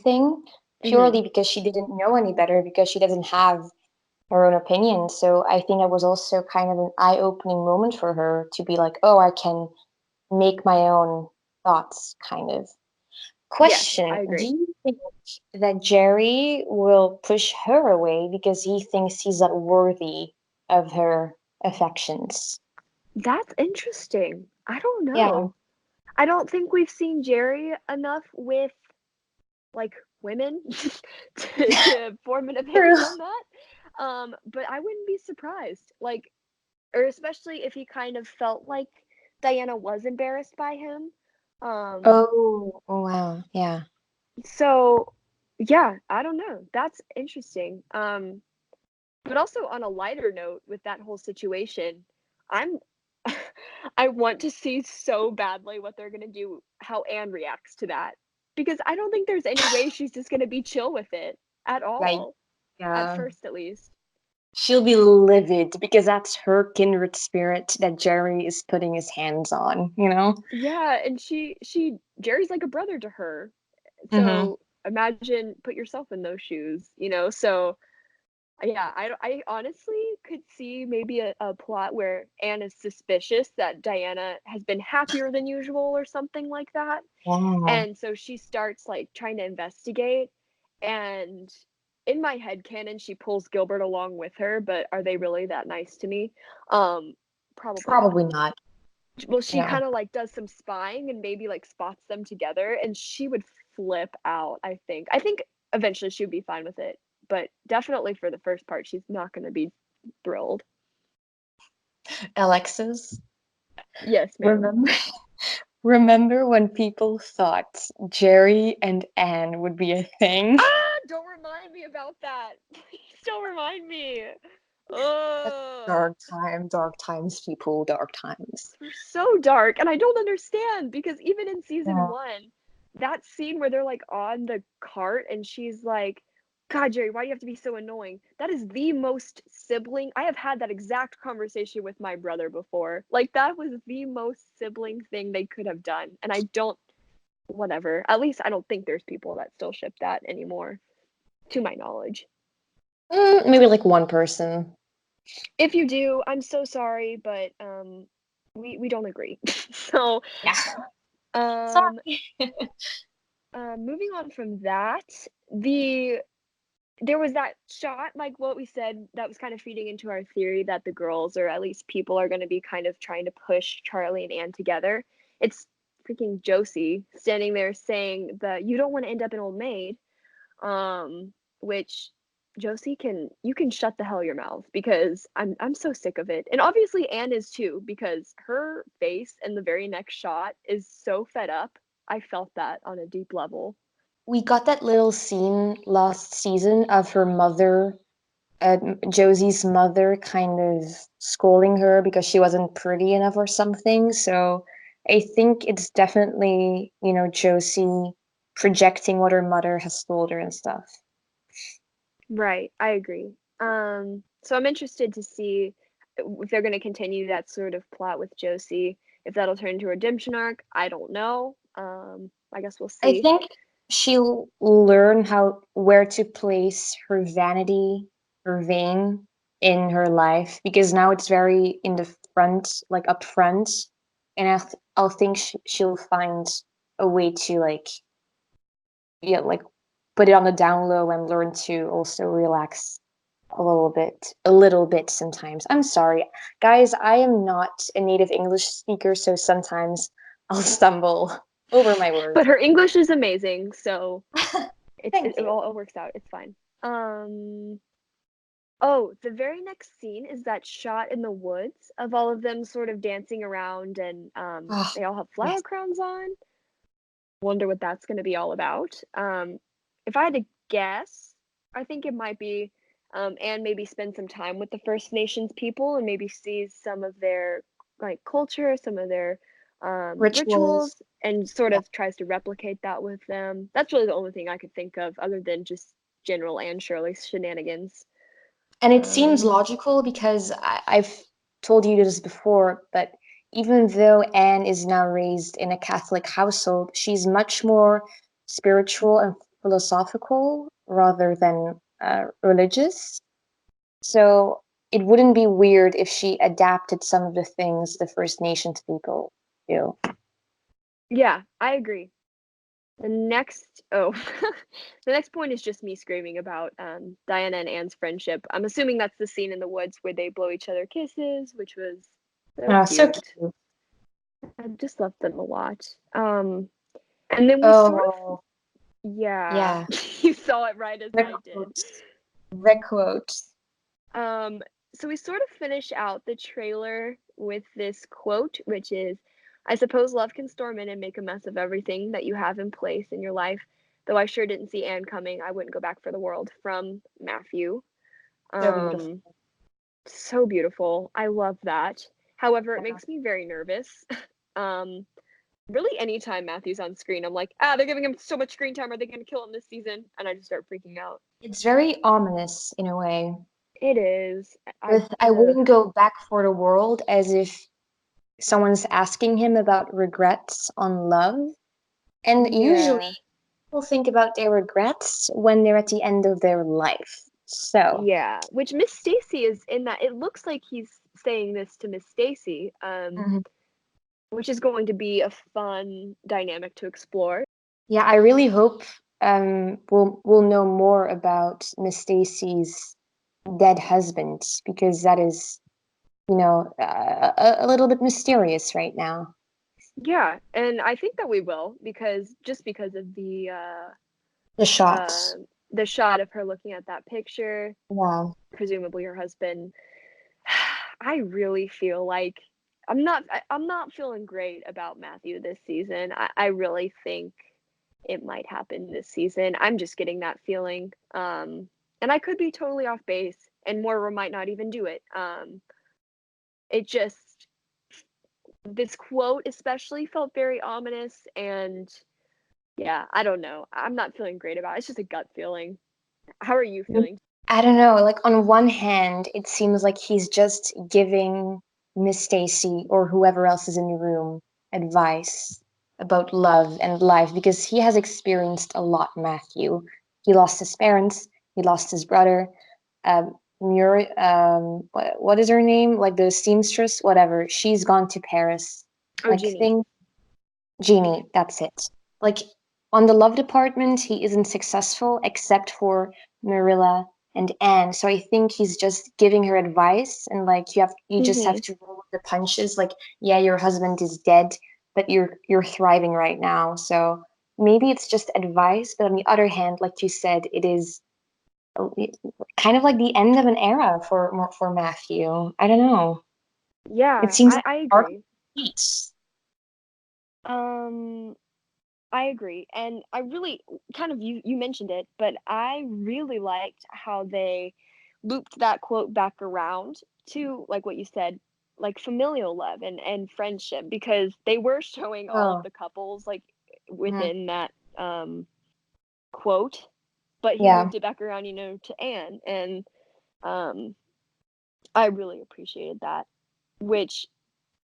thing. Mhm. purely because she didn't know any better, because she doesn't have her own opinion. So I think that was also kind of an eye-opening moment for her to be like, oh, I can make my own thoughts, kind of. Yes, Question: I do agree. you think that Jerry will push her away because he thinks he's not worthy of her affections? That's interesting. I don't Yeah. know. I don't think we've seen Jerry enough with, like, women to form an True. opinion on that. But I wouldn't be surprised. Like, or especially if he kind of felt like Diana was embarrassed by him. Um, Oh, wow. Yeah. so yeah, I don't know. That's interesting. But also on a lighter note with that whole situation, I'm I want to see so badly what they're gonna do, how Anne reacts to that. Because I don't think there's any way she's just gonna be chill with it at Right. all, at Yeah. first at least. She'll be livid because that's her kindred spirit that Jerry is putting his hands on, you know? Yeah, and she Jerry's like a brother to her. Mm-hmm. So imagine put yourself in those shoes, you know? So yeah, I honestly could see maybe a plot where Anne is suspicious that Diana has been happier than usual or something like that, Yeah. and so she starts, like, trying to investigate, and in my headcanon, she pulls Gilbert along with her, but are they really that nice to me? Um, Probably not. Probably not. Well, she No. kinda, like, does some spying and maybe, like, spots them together, and she would flip out, I think. I think eventually she would be fine with it, but definitely for the first part, she's not gonna be thrilled. Alexis, Yes, ma'am. remember remember when people thought Jerry and Anne would be a thing? Ah! Don't remind me about that. Please don't remind me. That's Ugh. dark times, people, dark times. They're so dark, and I don't understand because even in season Yeah. 1, that scene where they're, like, on the cart and she's like, "God, Jerry, why do you have to be so annoying?" That is the most sibling I have had that exact conversation with my brother before. Like, that was the most sibling thing they could have done, and I don't whatever. At least I don't think there's people that still ship that anymore, to my knowledge. Maybe like one person. If you do, I'm so sorry, but, we don't agree. So, Yeah. um Sorry. moving on from that, the there was that shot, like what we said, that was kind of feeding into our theory that the girls, or at least people, are gonna be kind of trying to push Charlie and Anne together. It's freaking Josie standing there saying that, "You don't wanna end up an old maid," which Josie can you can shut the hell your mouth because I'm so sick of it. And obviously Anne is too, because her face in the very next shot is so fed up. I felt that on a deep level. We got that little scene last season of her mother, Josie's mother, kind of scolding her because she wasn't pretty enough or something. So I think it's definitely, Josie projecting what her mother has told her and stuff. Right, I agree. So I'm interested to see if they're gonna continue that sort of plot with Josie. If that'll turn into a redemption arc, I don't know. I guess we'll I see. think she'll learn how where to place her vanity, her vein in her life because now it's very in the front, like up front, and I'll think she'll find a way to like yeah, like put it on the down low and learn to also relax a little bit sometimes. I'm sorry, guys. I am not a native English speaker, so sometimes I'll stumble over my words. But her English is amazing, so Thank you. it works out, it's fine. Um, oh, the very next scene is that shot in the woods of all of them sort of dancing around and, Oh, they all have yes. flower crowns on. Wonder what that's gonna be all about. If I had to guess, I think it might be, Anne maybe spend some time with the First Nations people and maybe sees some of their, like, culture, some of their, Rituals. rituals, and sort Yeah. of tries to replicate that with them. That's really the only thing I could think of other than just general Anne Shirley shenanigans. And it seems Um, logical because I've told you this before, but even though Anne is now raised in a Catholic household, she's much more spiritual and philosophical rather than religious. So it wouldn't be weird if she adapted some of the things the First Nations people do. Yeah, I agree. The next oh, the next point is just me screaming about, Diana and Anne's friendship. I'm assuming that's the scene in the woods where they blow each other kisses, which was so So cute. cute. I just loved them a lot. And then we sort of Oh, yeah, yeah. you saw it right as The I did. quotes. The quotes. Um, so we sort of finish out the trailer with this quote, which is, "I suppose love can storm in and make a mess of everything that you have in place in your life. Though I sure didn't see Anne coming, I wouldn't go back for the world." From Matthew. So beautiful. Um, so beautiful. I love that. However, it Yeah. makes me very nervous. Um, really anytime Matthew's on screen, I'm like, "Ah, they're giving him so much screen time. Are they gonna kill him this season?" And I just start freaking out. It's very ominous in a way. It is. I With I ugh. wouldn't go back for the world, as if someone's asking him about regrets on love. And usually Yeah. people think about their regrets when they're at the end of their life. So, Yeah, which Miss Stacy is in that it looks like he's saying this to Miss Stacy, mhm. which is going to be a fun dynamic to explore. Yeah, I really hope we'll know more about Miss Stacy's dead husband, because that is, a little bit mysterious right now. Yeah, and I think that we will because just because of The uh, shots. the shot of her looking at that picture, Yeah. presumably her husband. I really feel like I'm not feeling great about Matthew this season. I really think it might happen this season. I'm just getting that feeling. And I could be totally off base and Moira might not even do it. It just this quote especially felt very ominous and yeah, I don't know. I'm not feeling great about it. It's just a gut feeling. How are you feeling? I don't know, like on one hand, it seems like he's just giving Miss Stacy or whoever else is in the room advice about love and life, because he has experienced a lot, Matthew. He lost his parents, he lost his brother. What is her name? Like the seamstress, whatever. She's gone to Paris. Oh, Like Jeannie. thing Genie, that's it. Like on the love department, he isn't successful except for Marilla and Anne. So I think he's just giving her advice, and like you just have Mhm. to roll with the punches. Like, yeah, your husband is dead, but you're thriving right now. So maybe it's just advice, but on the other hand, like you said, it is uh, kind of like the end of an era for Matthew. I don't know. It Yeah, seems like I dark agree. peace. Um I agree, and I really kind of you mentioned it, but I really liked how they looped that quote back around to, like what you said, like familial love and friendship because they were showing all of Oh, the couples, like, mhm. within that, quote, but he Yeah. looped it back around, to Anne, and, um, I really appreciated that, which,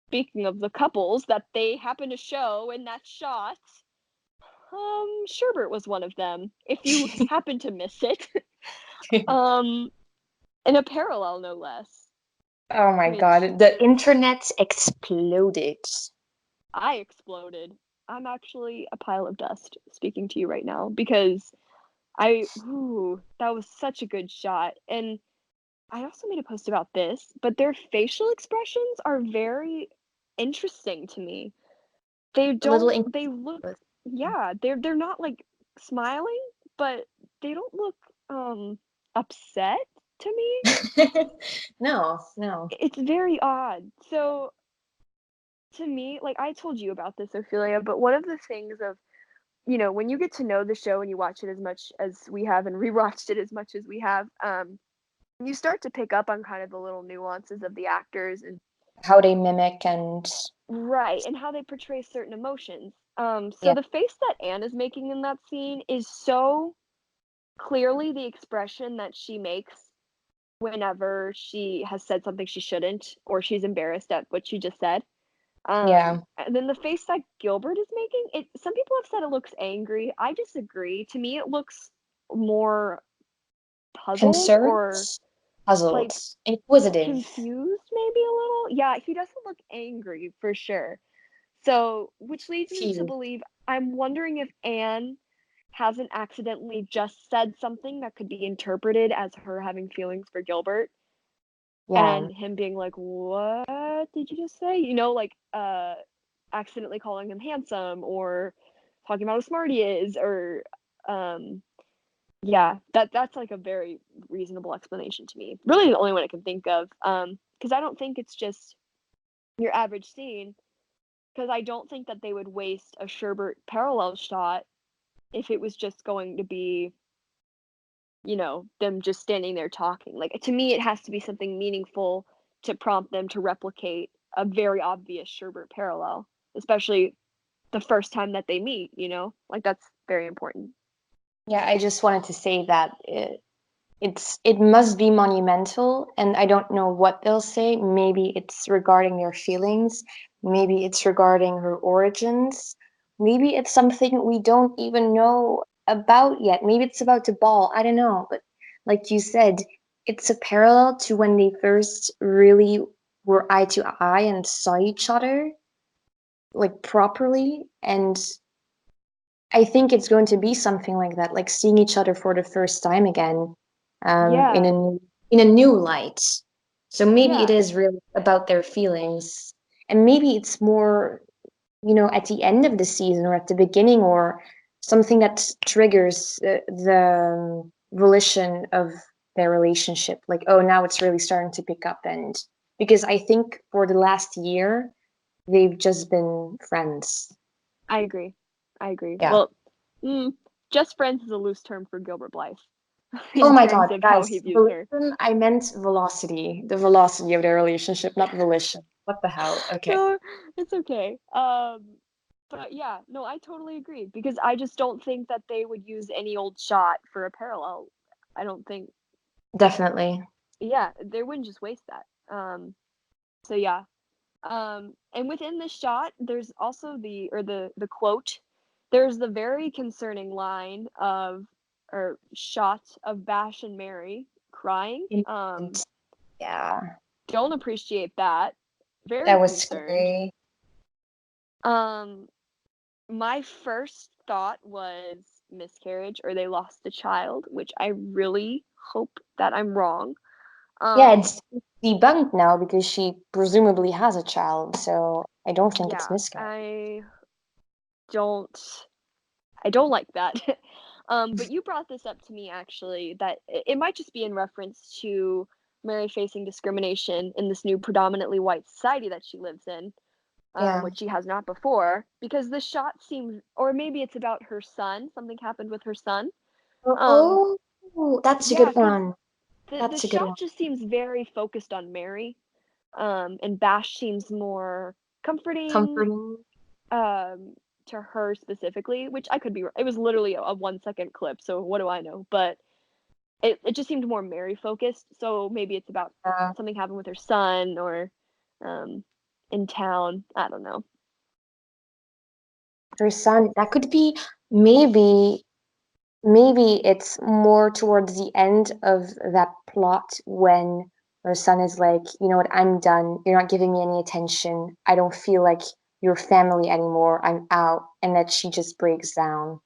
speaking of the couples that they happen to show in that shot, Shirbert was one of them, if you happen to miss it. Um, in a parallel, no less, Oh my which God, the internet exploded. I exploded. I'm actually a pile of dust speaking to you right now because that was such a good shot. And I also made a post about this, but their facial expressions are very interesting to me. A little They look, incongruous. yeah, they're not like smiling, but they don't look upset to me. No, no. It's very odd. So to me, like I told you about this, Ophelia, but one of the things of, when you get to know the show and you watch it as much as we have and rewatched it as much as we have, you start to pick up on kind of the little nuances of the actors and How they mimic and right, and how they portray certain emotions. So yeah, the face that Anne is making in that scene is so clearly the expression that she makes whenever she has said something she shouldn't or she's embarrassed at what she just said. Yeah. And then the face that Gilbert is making, some people have said it looks angry. I disagree. To me, it looks more puzzled Concerned, or, puzzled, like, inquisitive. confused maybe a little. Yeah, he doesn't look angry for sure. So, which leads me to Few. believe I'm wondering if Anne hasn't accidentally just said something that could be interpreted as her having feelings for Gilbert Yeah. and him being like, "What did you just say?" Like, accidentally calling him handsome or talking about how smart he is or, um yeah, that's, like, a very reasonable explanation to me. Really the only one I can think of, because I don't think it's just your average scene. Because I don't think that they would waste a Sherbert parallel shot if it was just going to be, them just standing there talking. Like, to me, it has to be something meaningful to prompt them to replicate a very obvious Sherbert parallel, especially the first time that they meet. Like, that's very important. Yeah, I just wanted to say that it must be monumental, and I don't know what they'll say. Maybe it's regarding their feelings, maybe it's regarding her origins, maybe it's something we don't even know about yet. Maybe it's about the ball. I don't know, but like you said, it's a parallel to when they first really were eye to eye and saw each other like properly, and I think it's going to be something like that, like seeing each other for the first time again, in Yeah, a new light. So maybe it yeah, is really about their feelings, and maybe it's more, at the end of the season or at the beginning, or something that triggers the volition of their relationship. Like, oh, now it's really starting to pick up, and because I think for the last year they've just been friends. I agree. I agree. Yeah. Well, mm, just friends is a loose term for Gilbert Blythe Oh in my terms God, of how he guys, views her. volition, I meant velocity, the velocity of their relationship, not volition. What the hell? Okay. No, it's okay. But yeah, no, I totally agree because I just don't think that they would use any old shot for a parallel. I don't think, Definitely. yeah, they wouldn't just waste that. So yeah. And within this shot, there's also the quote. There's the very concerning line of or shot of Bash and Mary crying. And yeah, Don't appreciate that. Very that was concerned. scary. Um, My first thought was miscarriage or they lost a child, which I really hope that I'm wrong. Yeah, Um, it's debunked now because she presumably has a child, so I don't think it's yeah, miscarriage. don't I don't like that. But you brought this up to me actually that it might just be in reference to Mary facing discrimination in this new predominantly white society that she lives in, Yeah. which she has not before, because the shot seems, or maybe it's about her son. Something happened with her son. Um, That's a yeah, good because one. the That's a good shot one. just seems very focused on Mary, and Bash seems more comforting, Comforting. um, to her specifically, which I could be it was literally a 1-second clip, so what do I know? But it just seemed more Mary focused, so maybe it's about Uh, something happened with her son or, um, in town, I don't know. her son, that could be maybe maybe it's more towards the end of that plot when her son is like, you know what, I'm done. You're not giving me any attention. I don't feel like your family anymore. I'm out. And that she just breaks down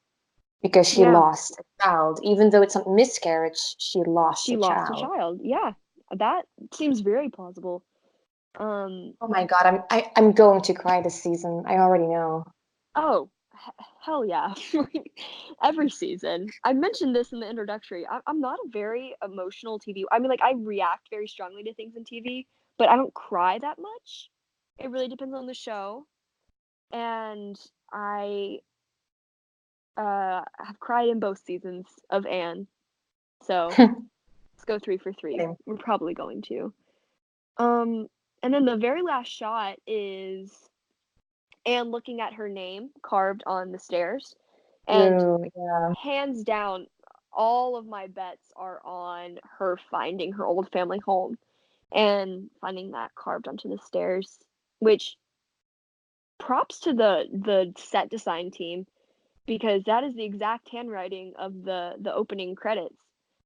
because she Yeah, lost a child. Even though it's a miscarriage, she lost she a lost a child. child, yeah, that seems very plausible. Um, Oh my God, I'm going to cry this season. I already know. oh, hell yeah. Like, every season. I mentioned this in the introductory. I'm not a very emotional TV. I mean, like, I react very strongly to things in TV, but I don't cry that much. It really depends on the show. And I have cried in both seasons of Anne. So let's go 3 for 3. Same. We're probably going to. Um, and then the very last shot is Anne looking at her name carved on the stairs. And Ooh, yeah. hands down, all of my bets are on her finding her old family home and finding that carved onto the stairs, which props to the set design team because that is the exact handwriting of the opening credits.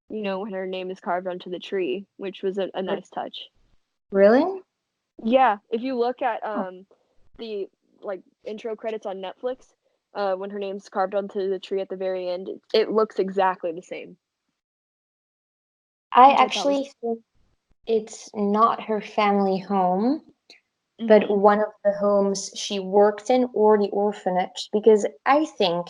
You know, when her name is carved onto the tree, which was a nice touch. Really? Yeah, if you look at Oh. the like intro credits on Netflix, when her name's carved onto the tree at the very end, it looks exactly the same, I which I thought was actually think it's not her family home, but mhm. one of the homes she worked in or the orphanage, because I think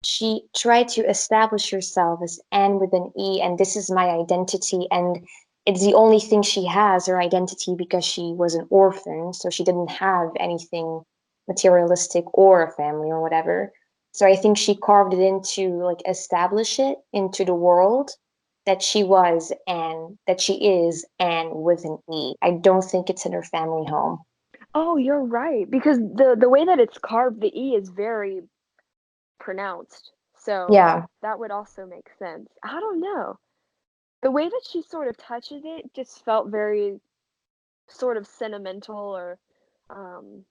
she tried to establish herself as Anne with an E, and this is my identity, and it's the only thing she has, her identity, because she was an orphan, so she didn't have anything materialistic or a family or whatever. So I think she carved it in to like establish it into the world that she was Anne, that she is Anne with an E. I don't think it's in her family home. Oh, you're right, because the way that it's carved, the E is very pronounced, so Yeah. that would also make sense. I don't know. The way that she sort of touches it just felt very sort of sentimental or, um,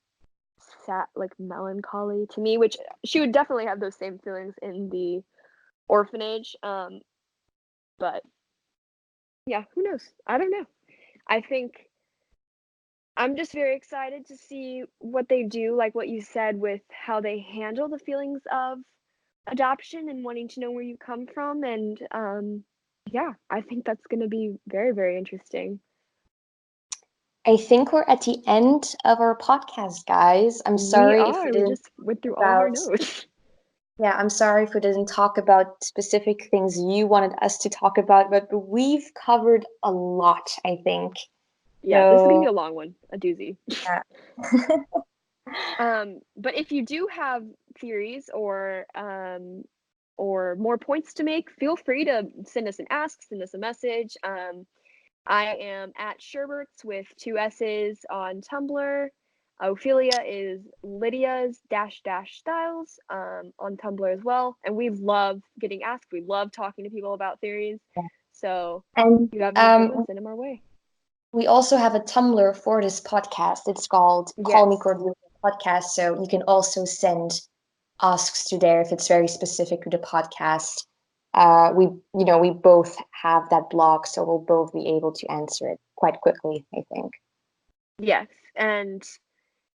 sad like, melancholy to me, which she would definitely have those same feelings in the orphanage, but yeah, who knows? I don't know. I think I'm just very excited to see what they do, like what you said with how they handle the feelings of adoption and wanting to know where you come from, and, yeah, I think that's gonna be very, very interesting. I think we're at the end of our podcast, guys. I'm We sorry if we are, we didn't just went through all of our about notes. yeah, I'm sorry if we didn't talk about specific things you wanted us to talk about, but we've covered a lot, I think. Yeah, this is gonna be So, a long one, a doozy. yeah. But if you do have theories or more points to make, feel free to send us an ask, send us a message. I am at Sherberts with two S's on Tumblr. Ophelia is Lydia's dash dash styles on Tumblr as well. And we love getting asked. We love talking to people about theories. So And if you have any good ones, send them our way. we also have a Tumblr for this podcast. It's called Call Me Yes. Cordelia Podcast. So you can also send asks to there if it's very specific to the podcast. We both have that blog, so we'll both be able to answer it quite quickly, I think. Yes. And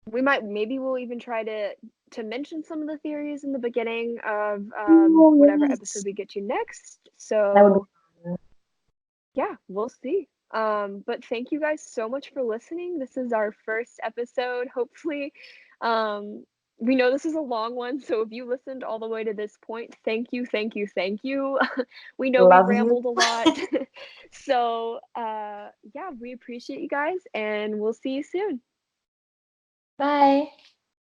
maybe we'll even try to mention some of the theories in the beginning of whatever Oh, episode yes. we get to next. That would So yeah, we'll see. But thank you guys so much for listening. This is our first episode. Hopefully, um, we know this is a long one, so if you listened all the way to this point, thank you, thank you, thank you. We know we love you. rambled a lot. So yeah, we appreciate you guys and we'll see you soon. Bye.